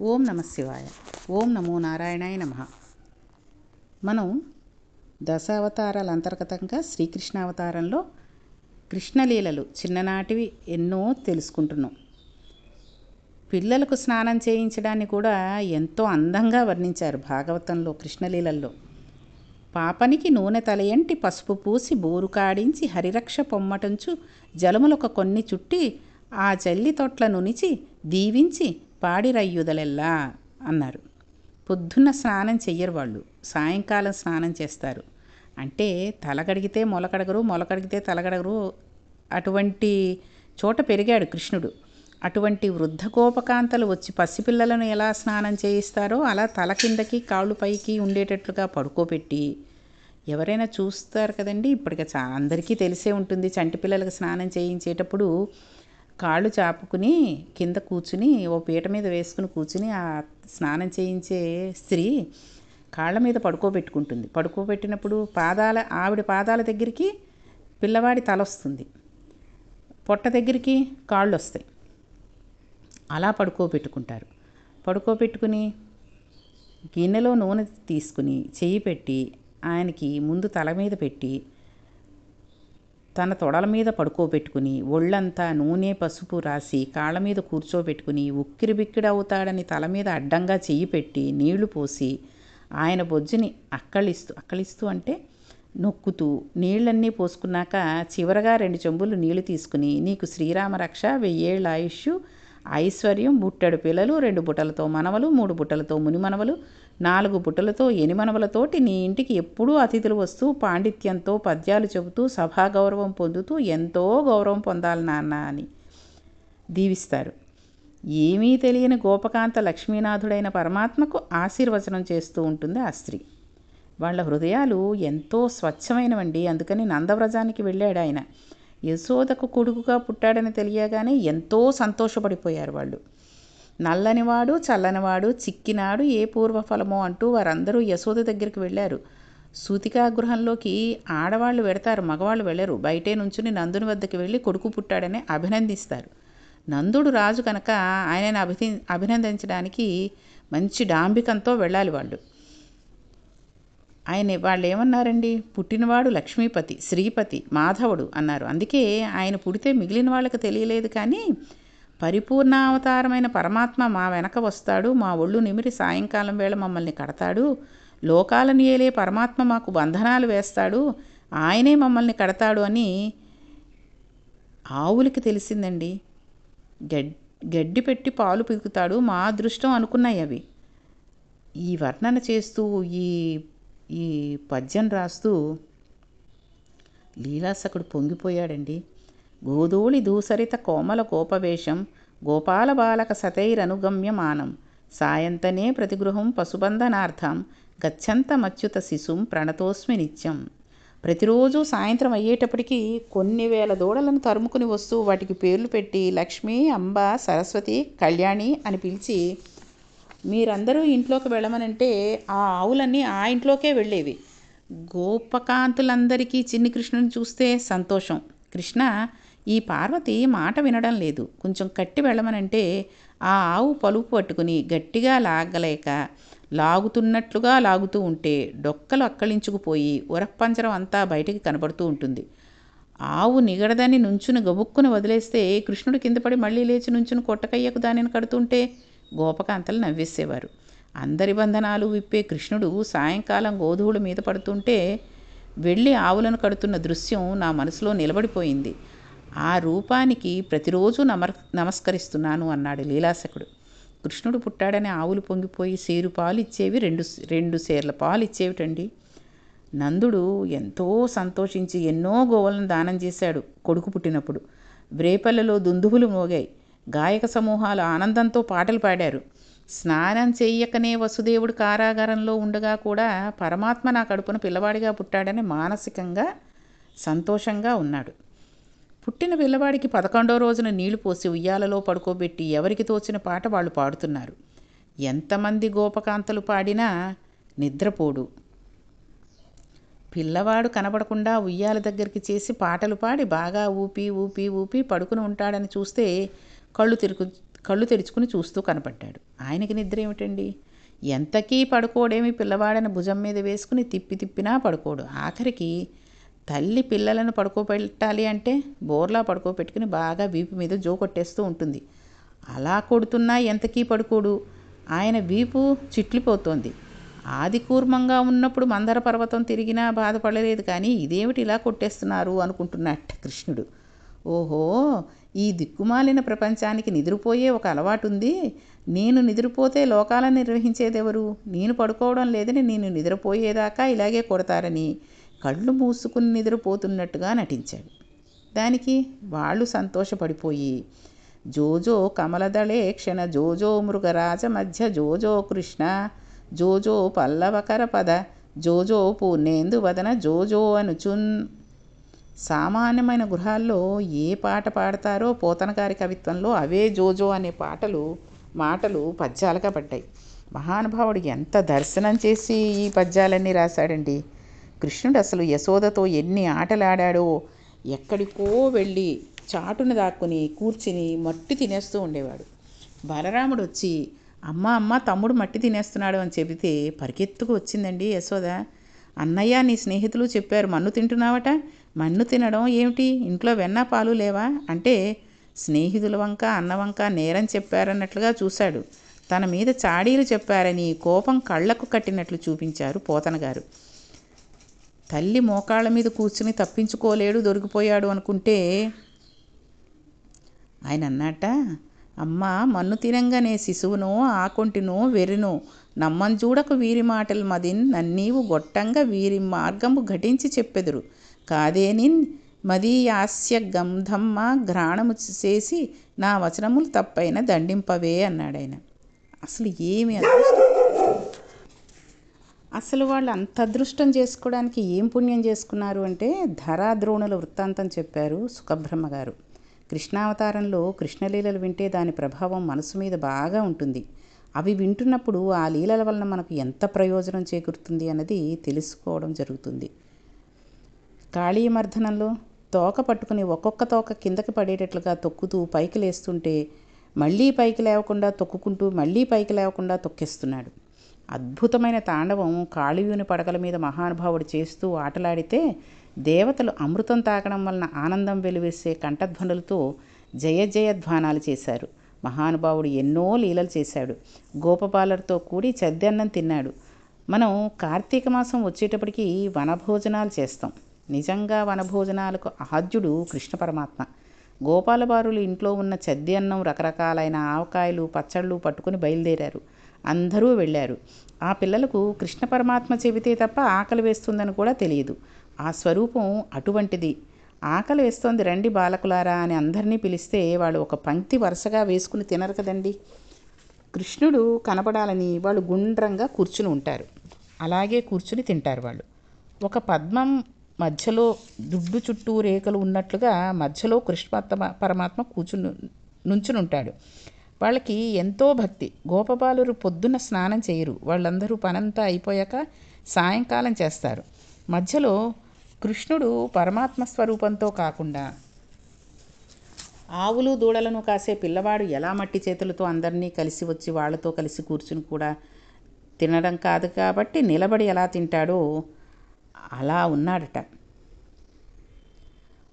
ఓం నమ శివాయ. ఓం నమో నారాయణాయ నమః. మనం దశావతారాల అంతర్గతంగా శ్రీకృష్ణ అవతారంలో కృష్ణలీలలు చిన్ననాటివి ఎన్నో తెలుసుకుంటున్నాం. పిల్లలకు స్నానం చేయించడాన్ని కూడా ఎంతో అందంగా వర్ణించారు భాగవతంలో. కృష్ణలీలల్లో పాపనికి నూనె తలయంటి పసుపు పూసి బోరు కాడించి హరిరక్ష పొమ్మటంచు జలములొక కొన్ని చుట్టి ఆ జల్లి తొట్ల నునిచి దీవించి పాడిరయ్యుదలెల్లా అన్నారు. పొద్దున్న స్నానం చెయ్యరు వాళ్ళు, సాయంకాలం స్నానం చేస్తారు. అంటే తలగడిగితే మొలకడగరు, మొలకడిగితే తలగడగరు. అటువంటి చోట పెరిగాడు కృష్ణుడు. అటువంటి వృద్ధ గోపకాంతలు వచ్చి పసిపిల్లలను ఎలా స్నానం చేయిస్తారో అలా తల కిందకి కాళ్ళు పైకి ఉండేటట్లుగా పడుకోబెట్టి, ఎవరైనా చూస్తారు కదండి, ఇప్పటికి అందరికీ తెలిసే ఉంటుంది. చంటి పిల్లలకు స్నానం చేయించేటప్పుడు కాళ్ళు చాపుకుని కింద కూర్చుని ఓ పీట మీద వేసుకుని కూర్చుని ఆ స్నానం చేయించే స్త్రీ కాళ్ళ మీద పడుకోబెట్టుకుంటుంది. పడుకోబెట్టినప్పుడు ఆవిడ పాదాల దగ్గరికి పిల్లవాడి తల వస్తుంది, పొట్ట దగ్గరికి కాళ్ళు వస్తాయి. అలా పడుకోబెట్టుకుంటారు. పడుకోబెట్టుకుని గిన్నెలో నూనె తీసుకుని చెయ్యి పెట్టి ఆయనకి ముందు తల మీద పెట్టి తన తొడల మీద పడుకోబెట్టుకుని ఒళ్ళంతా నూనె పసుపు రాసి కాళ్ళ మీద కూర్చోబెట్టుకుని ఉక్కిరి బిక్కిడి అవుతాడని తల మీద అడ్డంగా చెయ్యి పెట్టి నీళ్లు పోసి ఆయన బొజ్జుని అక్కలిస్తూ అంటే నొక్కుతూ నీళ్ళన్నీ పోసుకున్నాక చివరగా 2 చెంబులు నీళ్లు తీసుకుని, నీకు శ్రీరామ రక్ష, 1000 ఏళ్ళ ఆయుష్, ఐశ్వర్యం, బుట్టెడు పిల్లలు, 2 బుట్టలతో మనవలు, 3 బుట్టలతో మునిమనవలు, 4 బుట్టలతో ఎనిమనవలతోటి నీ ఇంటికి ఎప్పుడూ అతిథులు వస్తూ పాండిత్యంతో పద్యాలు చెబుతూ సభా గౌరవం పొందుతూ ఎంతో గౌరవం పొందాలి నాన్న అని దీవిస్తారు. ఏమీ తెలియని గోపకాంత లక్ష్మీనాథుడైన పరమాత్మకు ఆశీర్వచనం చేస్తూ ఉంటుంది ఆ స్త్రీ. వాళ్ళ హృదయాలు ఎంతో స్వచ్ఛమైనవండి. అందుకని నందవ్రజానికి వెళ్ళాడు ఆయన. యశోదకు కొడుకుగా పుట్టాడని తెలియగానే ఎంతో సంతోషపడిపోయారు వాళ్ళు. నల్లనివాడు చల్లనివాడు చిక్కినాడు ఏ పూర్వఫలమో అంటూ వారందరూ యశోద దగ్గరికి వెళ్ళారు. సూతికా గృహంలోకి ఆడవాళ్ళు వెడతారు, మగవాళ్ళు వెళ్ళరు. బయటే నుంచుని నందుని వద్దకు వెళ్ళి కొడుకు పుట్టాడని అభినందిస్తారు. నందుడు రాజు కనుక ఆయనను అభినందించడానికి మంచి డాంబికంతో వెళ్ళాలి వాళ్ళు. వాళ్ళు ఏమన్నారండి, పుట్టినవాడు లక్ష్మీపతి, శ్రీపతి, మాధవుడు అన్నారు. అందుకే ఆయన పుడితే మిగిలిన వాళ్ళకి తెలియలేదు, కానీ పరిపూర్ణావతారమైన పరమాత్మ మా వెనక వస్తాడు, మా ఒళ్ళు నిమిరి సాయంకాలం వేళ మమ్మల్ని కడతాడు, లోకాలను ఏలే పరమాత్మ మాకు బంధనాలు వేస్తాడు, ఆయనే మమ్మల్ని కడతాడు అని ఆవులకి తెలిసిందండి. గడ్డి పెట్టి పాలు పిగుతాడు, మా అదృష్టం అనుకున్నాయి అవి. ఈ వర్ణన చేస్తూ ఈ పద్యం రాస్తూ లీలాసకుడు పొంగిపోయాడండి. గోధూళి దూసరిత కోమల కోపవేషం గోపాల బాలక సతైరనుగమ్యమానం సాయంతనే ప్రతిగృహం పశుబంధనార్థం గచ్చంతమచ్యుత శిశుం ప్రణతోస్మి నిత్యం. ప్రతిరోజు సాయంత్రం అయ్యేటప్పటికీ కొన్ని వేల దూడలను తరుముకుని వస్తూ వాటికి పేర్లు పెట్టి లక్ష్మి, అంబ, సరస్వతి, కళ్యాణి అని పిలిచి మీరందరూ ఇంట్లోకి వెళ్ళమనంటే ఆ ఆవులన్నీ ఆ ఇంట్లోకే వెళ్ళేవి. గోపకాంతులందరికీ చిన్ని కృష్ణుని చూస్తే సంతోషం. కృష్ణ, ఈ పార్వతి మాట వినడం లేదు, కొంచెం కట్టి వెళ్ళమనంటే ఆ ఆవు పలుపు పట్టుకుని గట్టిగా లాగలేక లాగుతున్నట్లుగా లాగుతూ ఉంటే డొక్కలు అక్కలించుకుపోయి ఉరప్పంజరం అంతా బయటికి కనబడుతూ ఉంటుంది. ఆవు నిగడదని నుంచుని గబుక్కుని వదిలేస్తే కృష్ణుడు కింద పడి మళ్ళీ లేచి నుంచుని కొట్టకయ్యకు దానిని కడుతుంటే గోపకాంతలు నవ్వేసేవారు. అందరి బంధనాలు విప్పే కృష్ణుడు సాయంకాలం గోధువుల మీద పడుతుంటే వెళ్ళి ఆవులను కడుతున్న దృశ్యం నా మనసులో నిలబడిపోయింది. ఆ రూపానికి ప్రతిరోజు నమస్కరిస్తున్నాను అన్నాడు లీలాసకుడు. కృష్ణుడు పుట్టాడని ఆవులు పొంగిపోయి సేరు పాలు ఇచ్చేవి, 2 సేర్ల పాలు ఇచ్చేవిటండి. నందుడు ఎంతో సంతోషించి ఎన్నో గోవులను దానం చేశాడు కొడుకు పుట్టినప్పుడు. వ్రేపల్లలో దుందుబులు మోగాయి, గాయక సమూహాలు ఆనందంతో పాటలు పాడారు. స్నానం చెయ్యకనే వసుదేవుడు కారాగారంలో ఉండగా కూడా పరమాత్మ నా కడుపున పిల్లవాడిగా పుట్టాడని మానసికంగా సంతోషంగా ఉన్నాడు. పుట్టిన పిల్లవాడికి 11వ రోజున నీళ్లు పోసి ఉయ్యాలలో పడుకోబెట్టి ఎవరికి తోచిన పాట వాళ్ళు పాడుతున్నారు. ఎంతమంది గోపకాంతలు పాడినా నిద్రపోడు. పిల్లవాడు కనబడకుండా ఉయ్యాల దగ్గరికి చేసి పాటలు పాడి బాగా ఊపి ఊపి ఊపి పడుకుని ఉంటాడని చూస్తే కళ్ళు తెరుచుకుని చూస్తూ కనపడ్డాడు. ఆయనకి నిద్ర ఏమిటండి? ఎంతకీ పడుకోడేమి, పిల్లవాడని భుజం మీద వేసుకుని తిప్పినా పడుకోడు. ఆఖరికి తల్లి పిల్లలను పడుకోబెట్టాలి అంటే బోర్లా పడుకోబెట్టుకుని బాగా వీపు మీద జో కొట్టేస్తూ ఉంటుంది. అలా కొడుతున్నా ఎంతకీ పడుకోడు. ఆయన వీపు చిట్లిపోతోంది. ఆది కూర్మంగా ఉన్నప్పుడు మందర పర్వతం తిరిగినా బాధపడలేదు, కానీ ఇదేమిటి ఇలా కొట్టేస్తున్నారు అనుకుంటున్నట్ట కృష్ణుడు. ఓహో, ఈ దిక్కుమాలిన ప్రపంచానికి నిద్రపోయే ఒక అలవాటు ఉంది. నేను నిద్రపోతే లోకాలను నిర్వహించేదెవరు? నేను పడుకోవడం లేదని నేను నిద్రపోయేదాకా ఇలాగే కొడతారని కళ్ళు మూసుకుని నిద్రపోతున్నట్టుగా నటించాడు. దానికి వాళ్ళు సంతోషపడిపోయి, జోజో కమలదళే క్షణ జోజో మృగరాజ మధ్య జోజో కృష్ణ జోజో పల్లవకర పద జోజో పూర్ణేందు వదన జోజో అనుచున్. సామాన్యమైన గృహాల్లో ఏ పాట పాడతారో పోతన గారి కవిత్వంలో అవే జోజో అనే మాటలు పద్యాలుగా పడ్డాయి. మహానుభావుడు ఎంత దర్శనం చేసి ఈ పద్యాలన్నీ రాశాడండి. కృష్ణుడు అసలు యశోదతో ఎన్ని ఆటలాడాడో. ఎక్కడికో వెళ్ళి చాటును దాక్కుని కూర్చుని మట్టి తినేస్తూ ఉండేవాడు. బలరాముడు వచ్చి అమ్మ తమ్ముడు మట్టి తినేస్తున్నాడు అని చెబితే పరిగెత్తుకు వచ్చిందండి యశోద. అన్నయ్య, నీ స్నేహితులు చెప్పారు మన్ను తింటున్నావట. మన్ను తినడం ఏమిటి? ఇంట్లో వెన్న పాలు లేవా అంటే స్నేహితుల వంక అన్న వంక నేరం చెప్పారన్నట్లుగా చూశాడు. తన మీద చాడీలు చెప్పారని కోపం కళ్లకు కట్టినట్లు చూపించారు పోతన గారు. తల్లి మోకాళ్ళ మీద కూర్చుని తప్పించుకోలేడు, దొరికిపోయాడు అనుకుంటే ఆయన అన్నట్ట, అమ్మ మన్ను తినంగానే శిశువునో ఆకొంటినో వెర్రినో నమ్మంజూడకు వీరి మాటలు మదిన్ నన్నీవు గొట్టంగా వీరి మార్గము ఘటించి చెప్పెదురు కాదేనిన్ మదీ యాస్య గంధమ్మ ఘ్రాణము చేసి నా వచనములు తప్పైన దండింపవే అన్నాడాయన. అసలు ఏమి అదృష్టం! అసలు వాళ్ళు అంత అదృష్టం చేసుకోవడానికి ఏం పుణ్యం చేసుకున్నారు అంటే ధరాద్రోణుల వృత్తాంతం చెప్పారు సుఖబ్రహ్మ గారు. కృష్ణావతారంలో కృష్ణలీలలు వింటే దాని ప్రభావం మనసు మీద బాగా ఉంటుంది. అవి వింటున్నప్పుడు ఆ లీలల వలన మనకు ఎంత ప్రయోజనం చేకూరుతుంది అన్నది తెలుసుకోవడం జరుగుతుంది. కాళీమర్దనంలో తోక పట్టుకుని ఒక్కొక్క తోక కిందకి పడేటట్లుగా తొక్కుతూ పైకి లేస్తుంటే మళ్ళీ పైకి లేవకుండా తొక్కుకుంటూ మళ్ళీ పైకి లేవకుండా తొక్కేస్తున్నాడు. అద్భుతమైన తాండవం కాళీయుని పడగల మీద మహానుభావుడు చేస్తూ ఆటలాడితే దేవతలు అమృతం తాగడం వలన ఆనందం వెలువేసే కంఠధ్వనులతో జయ జయధ్వానాలు చేశారు. మహానుభావుడు ఎన్నో లీలలు చేశాడు. గోపబాలర్తో కూడి చద్దన్నం తిన్నాడు. మనం కార్తీక మాసం వచ్చేటప్పటికి వనభోజనాలు చేస్తాం. నిజంగా వనభోజనాలకు ఆద్యుడు కృష్ణ పరమాత్మ. గోపాలబారులు ఇంట్లో ఉన్న చద్ది అన్నం, రకరకాలైన ఆవకాయలు, పచ్చళ్ళు పట్టుకుని బయలుదేరారు. అందరూ వెళ్ళారు. ఆ పిల్లలకు కృష్ణ పరమాత్మ చెబితే తప్ప ఆకలి వేస్తుందని కూడా తెలియదు. ఆ స్వరూపం అటువంటిది. ఆకలి వేస్తోంది రండి బాలకులారా అని అందరినీ పిలిస్తే వాళ్ళు ఒక పంక్తి వరుసగా వేసుకుని తినరు కదండి. కృష్ణుడు కనపడాలని వాళ్ళు గుండ్రంగా కూర్చుని ఉంటారు. అలాగే కూర్చుని తింటారు వాళ్ళు. ఒక పద్మం మధ్యలో దుడ్డు చుట్టూ రేఖలు ఉన్నట్లుగా మధ్యలో కృష్ణ పరమాత్మ నుంచుని ఉంటాడు. వాళ్ళకి ఎంతో భక్తి. గోపబాలురు పొద్దున్న స్నానం చేయరు. వాళ్ళందరూ పనంతా అయిపోయాక సాయంకాలం చేస్తారు. మధ్యలో కృష్ణుడు పరమాత్మ స్వరూపంతో కాకుండా ఆవులు దూడలను కాసే పిల్లవాడు ఎలా మట్టి చేతులతో అందరినీ కలిసి వచ్చి వాళ్ళతో కలిసి కూర్చుని కూడా తినడం కాదు కాబట్టి నిలబడి ఎలా తింటాడో అలా ఉన్నాడట.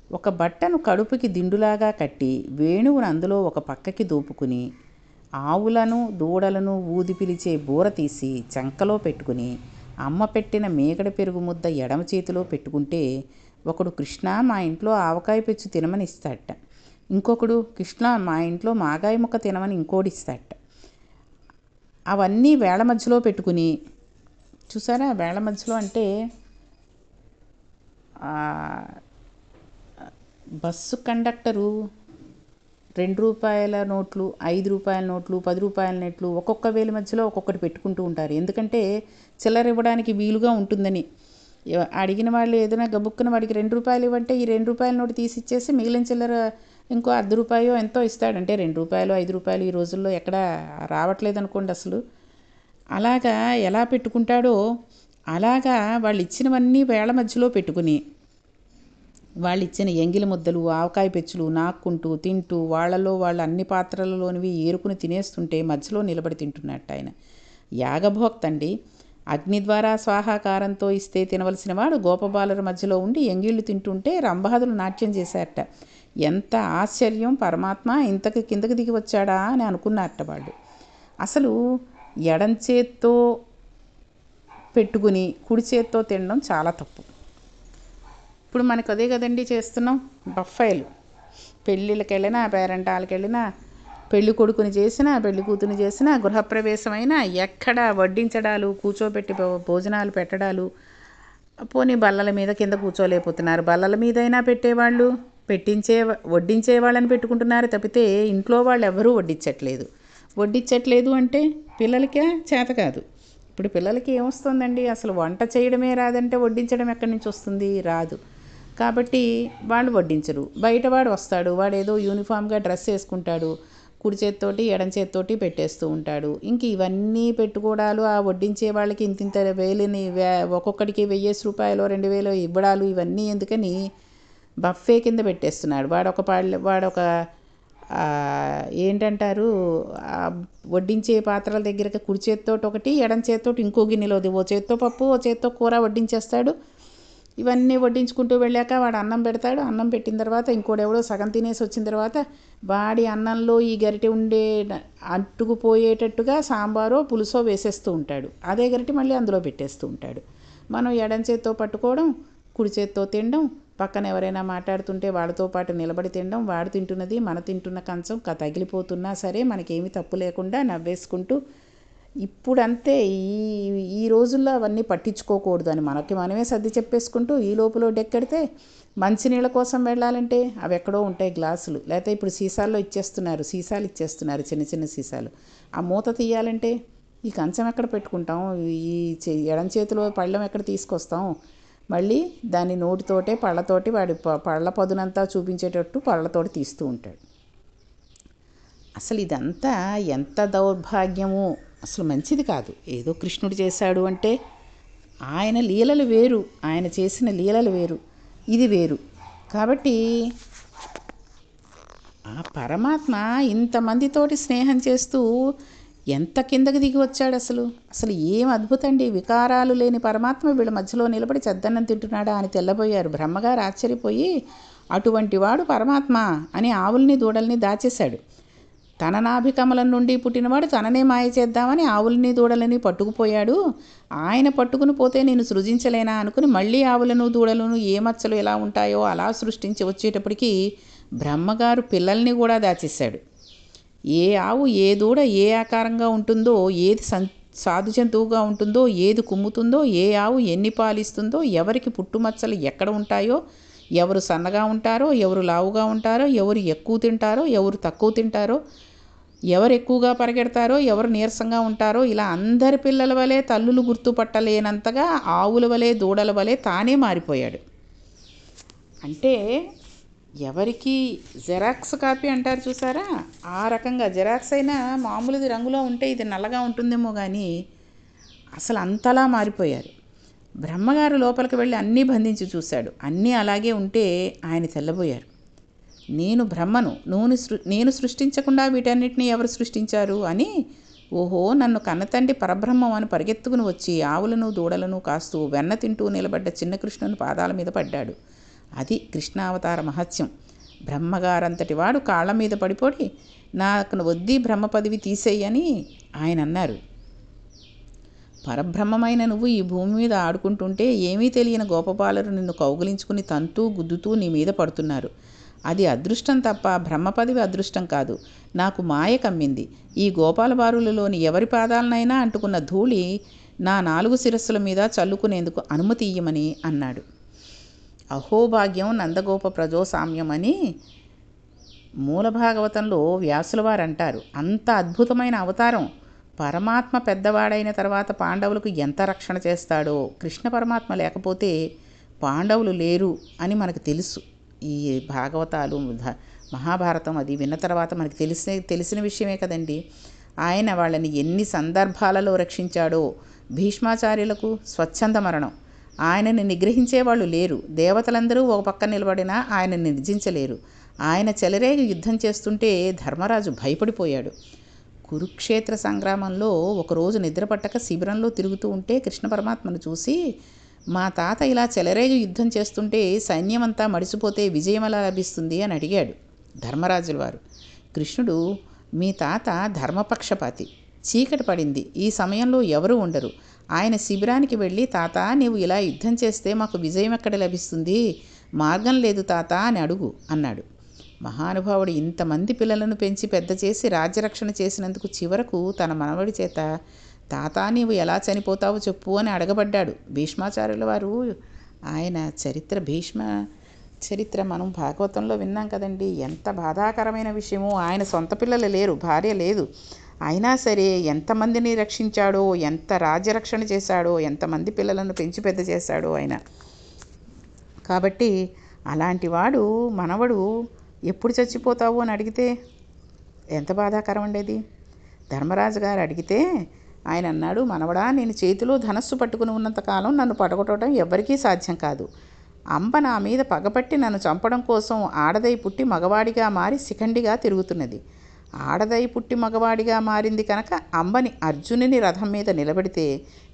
ఒక బట్టను కడుపుకి దిండులాగా కట్టి వేణువును అందులో ఒక పక్కకి దోపుకుని ఆవులను దూడలను ఊది పిలిచే బూర తీసి చంకలో పెట్టుకుని అమ్మ పెట్టిన మేగడ పెరుగు ముద్ద ఎడమ చేతిలో పెట్టుకుంటే ఒకడు కృష్ణ మా ఇంట్లో ఆవకాయ పెచ్చు తినమని ఇస్తాడట. ఇంకొకడు కృష్ణ మా ఇంట్లో మాగాయ ముక్క తినమని ఇంకోటి ఇస్తాడట. అవన్నీ వేళ మధ్యలో పెట్టుకుని, చూసారా వేళ మధ్యలో అంటే బస్సు కండక్టరు 2 రూపాయల నోట్లు, 5 రూపాయల నోట్లు, 10 రూపాయల నోట్లు ఒక్కొక్క వేలి మధ్యలో ఒక్కొక్కటి పెట్టుకుంటూ ఉంటారు. ఎందుకంటే చిల్లర ఇవ్వడానికి వీలుగా ఉంటుందని. అడిగిన వాళ్ళు ఏదైనా గబుక్కున వాడికి 2 రూపాయలు ఇవ్వంటే ఈ 2 రూపాయల నోటు తీసి ఇచ్చేసి మిగిలిన చిల్లర ఇంకో ₹1 ఎంతో ఇస్తాడంటే 2 రూపాయలు 5 రూపాయలు ఈ రోజుల్లో ఎక్కడ రావట్లేదు అనుకోండి అసలు. అలాగా ఎలా పెట్టుకుంటాడో అలాగా వాళ్ళు ఇచ్చినవన్నీ వేళ మధ్యలో పెట్టుకుని వాళ్ళు ఇచ్చిన ఎంగిలి ముద్దలు ఆవకాయ పెచ్చులు నాక్కుంటూ తింటూ వాళ్ళలో వాళ్ళు అన్ని పాత్రలలోనివి ఏరుకుని తినేస్తుంటే మధ్యలో నిలబడి తింటున్నట్టు ఆయన. యాగభోక్త అండి. అగ్ని ద్వారా స్వాహాకారంతో ఇస్తే తినవలసిన వాడు గోపబాలుర మధ్యలో ఉండి ఎంగిళ్ళు తింటుంటే రంభాదులు నాట్యం చేశారట. ఎంత ఆశ్చర్యం! పరమాత్మ ఇంతకు కిందకి దిగి వచ్చాడా అని అనుకున్నారట వాళ్ళు. అసలు ఎడం చేత్తో పెట్టుకుని కుడి చేత్తో తినడం చాలా తప్పు. ఇప్పుడు మనకు అదే కదండి చేస్తున్నాం. బఫైలు పెళ్ళిళ్ళకి వెళ్ళినా, పేరంటాలకు వెళ్ళినా, పెళ్లి కొడుకుని చేసినా, పెళ్లి కూతుని చేసినా, గృహప్రవేశమైనా ఎక్కడ వడ్డించడాలు, కూర్చోబెట్టి భోజనాలు పెట్టడాలు. పోనీ బల్లల మీద కింద కూర్చోలేకపోతున్నారు, బల్లల మీదైనా పెట్టేవాళ్ళు వడ్డించే వాళ్ళని పెట్టుకుంటున్నారు తప్పితే ఇంట్లో వాళ్ళు ఎవరూ వడ్డించట్లేదు అంటే పిల్లలకే చేత కాదు. ఇప్పుడు పిల్లలకి ఏమొస్తుందండి? అసలు వంట చేయడమే రాదంటే వడ్డించడం ఎక్కడి నుంచి వస్తుంది? రాదు. కాబట్టి వాళ్ళు వడ్డించరు. బయటవాడు వస్తాడు, వాడు ఏదో యూనిఫామ్గా డ్రెస్ వేసుకుంటాడు, కుడి చేత్తోటి ఎడం చేత్తోటి పెట్టేస్తూ ఉంటాడు. ఇంక ఇవన్నీ పెట్టుకోవడాలు, ఆ వడ్డించే వాళ్ళకి ఇంతింత వేలని ఒక్కొక్కడికి 1000 రూపాయలు 2000 ఇవ్వడాలు, ఇవన్నీ ఎందుకని బఫే కింద పెట్టేస్తున్నాడు. వాడొక ఏంటంటారు, వడ్డించే పాత్రల దగ్గరకి కుడి చేత్తోటి ఒకటి, ఎడం చేత్తోటి ఇంకో గిన్నెలోది ఓ చేత్తో పప్పు ఓ చేత్తో కూర వడ్డించేస్తాడు. ఇవన్నీ వడ్డించుకుంటూ వెళ్ళాక వాడు అన్నం పెడతాడు. అన్నం పెట్టిన తర్వాత ఇంకోడెవడో సగం తినేసి వచ్చిన తర్వాత వాడి అన్నంలో ఈ గరిటె అంటుకుపోయేటట్టుగా సాంబారో పులుసో వేసేస్తూ ఉంటాడు. అదే గరిటె మళ్ళీ అందులో పెట్టేస్తూ ఉంటాడు. మనం ఎడం చేత్తో పట్టుకోవడం, కుడి చేత్తో తినడం, పక్కన ఎవరైనా మాట్లాడుతుంటే వాళ్ళతో పాటు నిలబడి తినడం, వాడు తింటున్నది మన తింటున్న కంచం తగిలిపోతున్నా సరే మనకేమీ తప్పు లేకుండా నవ్వేసుకుంటూ. ఇప్పుడంతే ఈ రోజుల్లో అవన్నీ పట్టించుకోకూడదు అని మనమే సర్ది చెప్పేసుకుంటూ ఈ లోపల డెక్కెడితే మంచినీళ్ళ కోసం వెళ్ళాలంటే అవి ఎక్కడో ఉంటాయి గ్లాసులు, లేకపోతే ఇప్పుడు సీసాలు ఇచ్చేస్తున్నారు చిన్న చిన్న సీసాలు. ఆ మూత తీయాలంటే ఈ కంచం ఎక్కడ పెట్టుకుంటాం? ఈ ఎడం చేతిలో పళ్ళెం ఎక్కడ తీసుకొస్తాం? మళ్ళీ దాన్ని నోటితోటే పళ్ళతోటి వాడి పళ్ళ పదునంతా చూపించేటట్టు పళ్ళతోటి తీస్తూ ఉంటాడు. అసలు ఇదంతా ఎంత దౌర్భాగ్యమో! అసలు మంచిది కాదు. ఏదో కృష్ణుడు చేశాడు అంటే ఆయన లీలలు వేరు, ఆయన చేసిన లీలలు వేరు, ఇది వేరు. కాబట్టి ఆ పరమాత్మ ఇంతమందితోటి స్నేహం చేస్తూ ఎంత కిందకి దిగి వచ్చాడు అసలు ఏం అద్భుతం అండి. వికారాలు లేని పరమాత్మ వీళ్ళ మధ్యలో నిలబడి చద్దన్నం తింటున్నాడా అని తెల్లబోయారు. బ్రహ్మగారు ఆశ్చర్యపోయి అటువంటి వాడు పరమాత్మ అని ఆవుల్ని దూడల్ని దాచేశాడు. తన నాభికమలం నుండి పుట్టినవాడు తననే మాయ చేద్దామని ఆవులని దూడలని పట్టుకుపోయాడు. ఆయన పట్టుకుని పోతే నేను సృజించలేనా అనుకుని మళ్ళీ ఆవులను దూడలను ఏ మచ్చలు ఎలా ఉంటాయో అలా సృష్టించి వచ్చేటప్పటికి బ్రహ్మగారు పిల్లల్ని కూడా దాచేశాడు. ఏ ఆవు ఏ దూడ ఏ ఆకారంగా ఉంటుందో, ఏది సాధు జంతువుగా ఉంటుందో, ఏది కుమ్ముతుందో, ఏ ఆవు ఎన్ని పాలిస్తుందో, ఎవరికి పుట్టుమచ్చలు ఎక్కడ ఉంటాయో, ఎవరు సన్నగా ఉంటారో, ఎవరు లావుగా ఉంటారో, ఎవరు ఎక్కువ తింటారో, ఎవరు తక్కువ తింటారో, ఎవరు ఎక్కువగా పరిగెడతారో, ఎవరు నీరసంగా ఉంటారో, ఇలా అందరి పిల్లల వలె తల్లులు గుర్తుపట్టలేనంతగా ఆవుల వలె దూడల వలె తానే మారిపోయాడు. అంటే ఎవరికి జెరాక్స్ కాపీ అంటారు చూసారా, ఆ రకంగా జెరాక్స్ అయినా మామూలుది రంగులో ఉంటే ఇది నల్లగా ఉంటుందేమో కానీ అసలు అంతలా మారిపోయారు. బ్రహ్మగారు లోపలికి వెళ్ళి అన్నీ బంధించి చూశాడు. అన్నీ అలాగే ఉంటే ఆయన తెల్లబోయారు. నేను బ్రహ్మను, నేను సృష్టించకుండా వీటన్నిటిని ఎవరు సృష్టించారు అని. ఓహో, నన్ను కన్నతండ్రి పరబ్రహ్మం అని పరిగెత్తుకుని వచ్చి ఆవులను దూడలను కాస్తూ వెన్న తింటూ నిలబడ్డ చిన్న కృష్ణుని పాదాల మీద పడ్డాడు. అది కృష్ణావతార మహత్యం. బ్రహ్మగారంతటి వాడు కాళ్ళ మీద పడిపోయి నాకు వద్ది బ్రహ్మ పదవి తీసేయని ఆయన అన్నారు. పరబ్రహ్మమైన నువ్వు ఈ భూమి మీద ఆడుకుంటుంటే ఏమీ తెలియని గోపబాలురు నిన్ను కౌగిలించుకుని తంతూ గుద్దుతూ నీ మీద పడుతున్నారు. అది అదృష్టం తప్ప బ్రహ్మ పదవి అదృష్టం కాదు. నాకు మాయ కమ్మింది. ఈ గోపాలబారులలోని ఎవరి పాదాలనైనా అంటుకున్న ధూళి నా 4 శిరస్సుల మీద చల్లుకునేందుకు అనుమతి ఇయ్యమని అన్నాడు. అహోభాగ్యం నందగోప ప్రజోసామ్యం అని మూల భాగవతంలో వ్యాసుల వారు అంటారు. అంత అద్భుతమైన అవతారం. పరమాత్మ పెద్దవాడైన తర్వాత పాండవులకు ఎంత రక్షణ చేస్తాడో, కృష్ణ పరమాత్మ లేకపోతే పాండవులు లేరు అని మనకు తెలుసు. ఈ భాగవతాలు మహాభారతం అది విన్న తర్వాత మనకు తెలిసిన విషయమే కదండి. ఆయన వాళ్ళని ఎన్ని సందర్భాలలో రక్షించాడో. భీష్మాచార్యులకు స్వచ్ఛంద మరణం, ఆయనని నిగ్రహించేవాళ్ళు లేరు. దేవతలందరూ ఒక పక్క నిలబడినా ఆయనని నిర్జించలేరు. ఆయన చెలరేగి యుద్ధం చేస్తుంటే ధర్మరాజు భయపడిపోయాడు. కురుక్షేత్ర సంగ్రామంలో ఒకరోజు నిద్రపట్టక శిబిరంలో తిరుగుతూ ఉంటే కృష్ణ పరమాత్మను చూసి, మా తాత ఇలా చెలరేగి యుద్ధం చేస్తుంటే సైన్యమంతా మడిసిపోతే విజయం ఎలా లభిస్తుంది అని అడిగాడు ధర్మరాజుల వారు. కృష్ణుడు, మీ తాత ధర్మపక్షపాతి. చీకటి పడింది, ఈ సమయంలో ఎవరూ ఉండరు. ఆయన శిబిరానికి వెళ్ళి, తాత నీవు ఇలా యుద్ధం చేస్తే మాకు విజయం ఎక్కడ లభిస్తుంది? మార్గం లేదు తాత అని అడుగు అన్నాడు. మహానుభావుడు ఇంతమంది పిల్లలను పెంచి పెద్ద చేసి రాజ్యరక్షణ చేసినందుకు చివరకు తన మనవడి చేత, తాత నీవు ఎలా చనిపోతావో చెప్పు అని అడగబడ్డాడు. భీష్మాచార్యుల వారు ఆయన భీష్మ చరిత్ర మనం భాగవతంలో విన్నాం కదండి. ఎంత బాధాకరమైన విషయమో. ఆయన సొంత పిల్లలు లేరు, భార్య లేదు. అయినా సరే ఎంతమందిని రక్షించాడో, ఎంత రాజ్యరక్షణ చేశాడో, ఎంతమంది పిల్లలను పెంచి పెద్ద చేశాడో ఆయన. కాబట్టి అలాంటి వాడు మనవడు ఎప్పుడు చచ్చిపోతావు అని అడిగితే ఎంత బాధాకరం ఉండేది. ధర్మరాజు గారు అడిగితే ఆయన అన్నాడు, మనవడా, నేను చేతిలో ధనస్సు పట్టుకుని ఉన్నంతకాలం నన్ను పడగొట్టడం ఎవ్వరికీ సాధ్యం కాదు. అంబ నా మీద పగపట్టి నన్ను చంపడం కోసం ఆడదై పుట్టి మగవాడిగా మారి శిఖండిగా తిరుగుతున్నది. ఆడదై పుట్టి మగవాడిగా మారింది కనుక అంబని అర్జునుని రథం మీద నిలబెడితే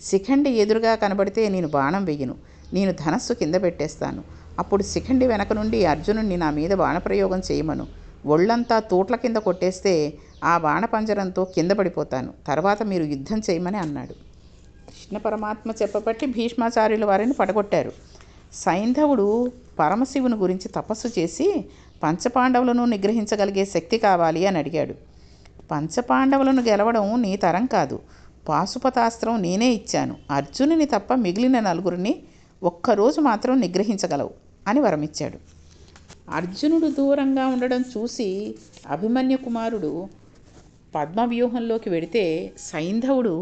శిఖండి ఎదురుగా కనబడితే నేను బాణం వెయ్యను, నేను ధనస్సు కింద పెట్టేస్తాను. అప్పుడు శిఖండి వెనక నుండి అర్జునుడిని నా మీద బాణప్రయోగం చేయమను. ఒళ్ళంతా తూట్ల కింద కొట్టేస్తే ఆ బాణపంజరంతో కింద పడిపోతాను. తర్వాత మీరు యుద్ధం చేయమని అన్నాడు. కృష్ణ పరమాత్మ చెప్పబట్టి భీష్మాచార్యుల వారిని పడగొట్టారు. సైంధవుడు పరమశివుని గురించి తపస్సు చేసి పంచపాండవులను నిగ్రహించగలిగే శక్తి కావాలి అని అడిగాడు. పంచపాండవులను గెలవడం నీ తరం కాదు, పాశుపతాస్త్రం నేనే ఇచ్చాను. అర్జునుని తప్ప మిగిలిన నలుగురిని ఒక్కరోజు మాత్రం నిగ్రహించగలవు అని వరమిచ్చాడు. అర్జునుడు దూరంగా ఉండడం చూసి అభిమన్యు కుమారుడు పద్మవ్యూహంలోకి వెడితే సైంధవుడు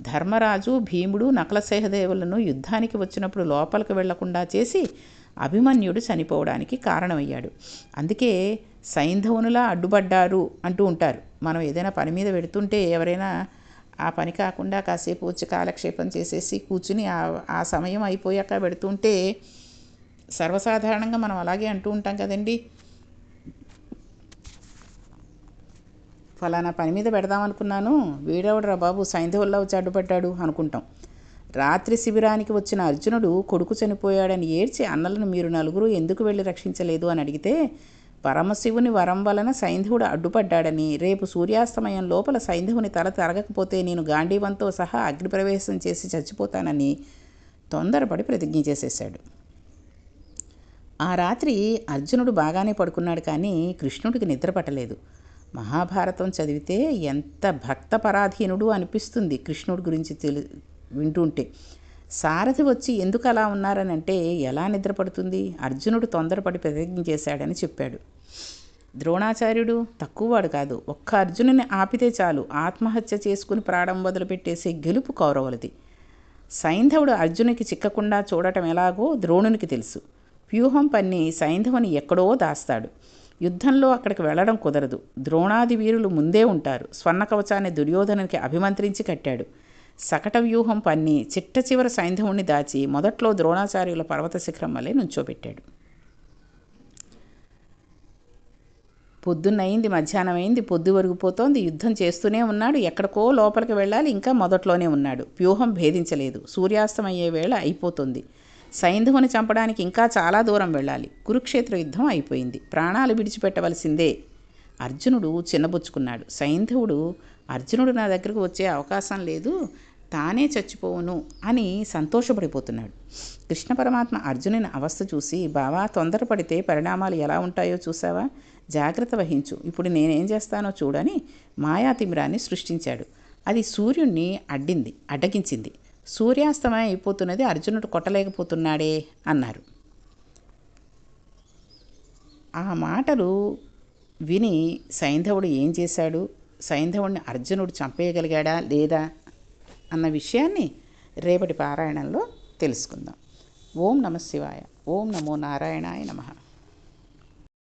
ధర్మరాజు, భీముడు, నకుల సహదేవులను యుద్ధానికి వచ్చినప్పుడు లోపలికి వెళ్లకుండా చేసి అభిమన్యుడు చనిపోవడానికి కారణమయ్యాడు. అందుకే సైంధవునులా అడ్డుపడ్డారు అంటూ ఉంటారు. మనం ఏదైనా పని మీద పెడుతుంటే ఎవరైనా ఆ పని కాకుండా కాసేపు వచ్చి కాలక్షేపం చేసేసి కూర్చుని ఆ సమయం అయిపోయాక పెడుతుంటే సర్వసాధారణంగా మనం అలాగే అంటూ ఉంటాం కదండి. ఫలానా పని మీద పెడదామనుకున్నాను, వీడెవడరా బాబు సైంధవుల్లా వచ్చి అడ్డుపడ్డాడు అనుకుంటాం. రాత్రి శిబిరానికి వచ్చిన అర్జునుడు కొడుకు చనిపోయాడని ఏడ్చి అన్నలను మీరు నలుగురు ఎందుకు వెళ్ళి రక్షించలేదు అని అడిగితే, పరమశివుని వరం వలన సైంధవుడు అడ్డుపడ్డాడని, రేపు సూర్యాస్తమయం లోపల సైంధవుని తల తరగకపోతే నేను గాంధీవంతో సహా అగ్నిప్రవేశం చేసి చచ్చిపోతానని తొందరపడి ప్రతిజ్ఞ చేసేశాడు. ఆ రాత్రి అర్జునుడు బాగానే పడుకున్నాడు, కానీ కృష్ణుడికి నిద్ర పట్టలేదు. మహాభారతం చదివితే ఎంత భక్తపరాధీనుడు అనిపిస్తుంది కృష్ణుడి గురించి వింటుంటే. సారథి వచ్చి ఎందుకు అలా ఉన్నారనంటే ఎలా నిద్రపడుతుంది? అర్జునుడు తొందరపడి ప్రతిజ్ఞ చేశాడని చెప్పాడు. ద్రోణాచార్యుడు తక్కువవాడు కాదు. ఒక్క అర్జునుని ఆపితే చాలు ఆత్మహత్య చేసుకుని ప్రాణం వదిలిపెట్టేసే గెలుపు కౌరవులది. సైంధవుడు అర్జునునికి చిక్కకుండా చూడటం ఎలాగో ద్రోణునికి తెలుసు. వ్యూహం పన్ని సైంధవుని ఎక్కడో దాస్తాడు. యుద్ధంలో అక్కడికి వెళ్లడం కుదరదు. ద్రోణాది వీరులు ముందే ఉంటారు. స్వర్ణ కవచాన్ని దుర్యోధనునికి అభిమంత్రించి కట్టాడు. సకట వ్యూహం పన్ని చిట్ట చివర సైంధవుణ్ణి దాచి మొదట్లో ద్రోణాచార్యుల పర్వత శిఖరం వల్లే నుంచోబెట్టాడు. పొద్దున్నయింది, మధ్యాహ్నమైంది, పొద్దు వరిగిపోతోంది. యుద్ధం చేస్తూనే ఉన్నాడు. ఎక్కడికో లోపలికి వెళ్ళాలి, ఇంకా మొదట్లోనే ఉన్నాడు. వ్యూహం భేదించలేదు. సూర్యాస్తమయ్యే వేళ అయిపోతుంది. సైంధవుని చంపడానికి ఇంకా చాలా దూరం వెళ్ళాలి. కురుక్షేత్ర యుద్ధం అయిపోయింది. ప్రాణాలు విడిచిపెట్టవలసిందే. అర్జునుడు చిన్నబుచ్చుకున్నాడు. సైంధవుడు అర్జునుడు నా దగ్గరకు వచ్చే అవకాశం లేదు, తానే చచ్చిపోవును అని సంతోషపడిపోతున్నాడు. కృష్ణ పరమాత్మ అర్జునుని అవస్థ చూసి, బావా, తొందరపడితే పరిణామాలు ఎలా ఉంటాయో చూసావా, జాగ్రత్త వహించు, ఇప్పుడు నేనేం చేస్తానో చూడని మాయాతిమిరాన్ని సృష్టించాడు. అది సూర్యుణ్ణి అడ్డగించింది. సూర్యాస్తమయం అయిపోతున్నది, అర్జునుడు కొట్టలేకపోతున్నాడే అన్నారు. ఆ మాటలు విని సైంధవుడు ఏం చేశాడు, సైంధవుడిని అర్జునుడు చంపేయగలిగాడా లేదా అన్న విషయాన్ని రేపటి పారాయణంలో తెలుసుకుందాం. ఓం నమః శివాయ. ఓం నమో నారాయణాయ నమః.